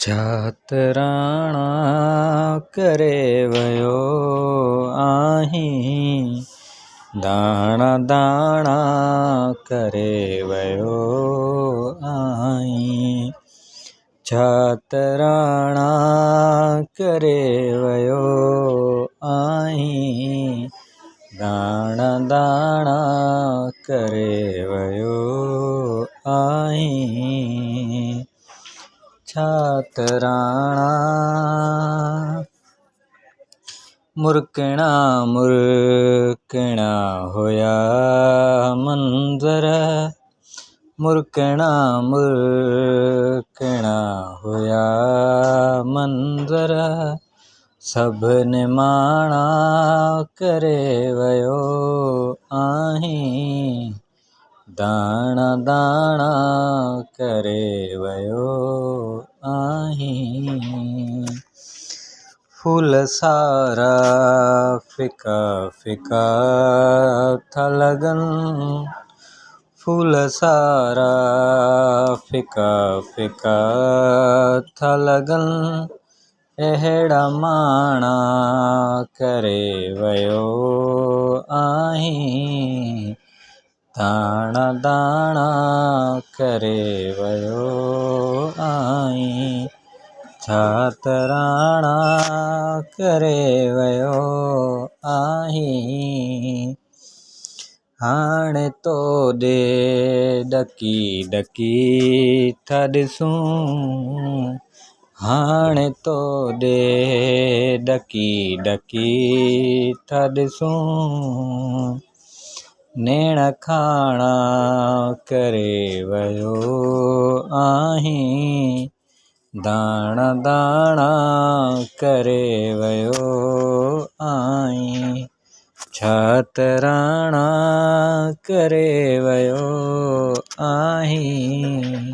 छात्राणा करे वयो आहीं, दाणा दाणा करे वयो आहीं। छात्राणा करे वयो आहीं, दाणा दाणा करे वयो आहीं। छात्राणा मुरकणा मुरकणा होया मंजर, मुरकणा मुरकणा होया मंजर। सभने माणा करे वयो आहीं, दाणा दाणा करे वयो आहीं। फूल सारा फिका फिका था लगन, फूल सारा फिका फिका था लगन। अहिड़ा माणा करे वयो आहीं, दाणा दाणा करे वयो आहीं। छात्राणा करे वयो आहीं, हाणे तो ॾे ॾकी ॾकी था ॾिसूं, हाणे तो ॾे ॾकी ॾकी था ॾिसूं। नेण खाणा करे वयो आहीं, दाणा दाणा करे वयो आहीं। छात्राणा करे वयो आहीं।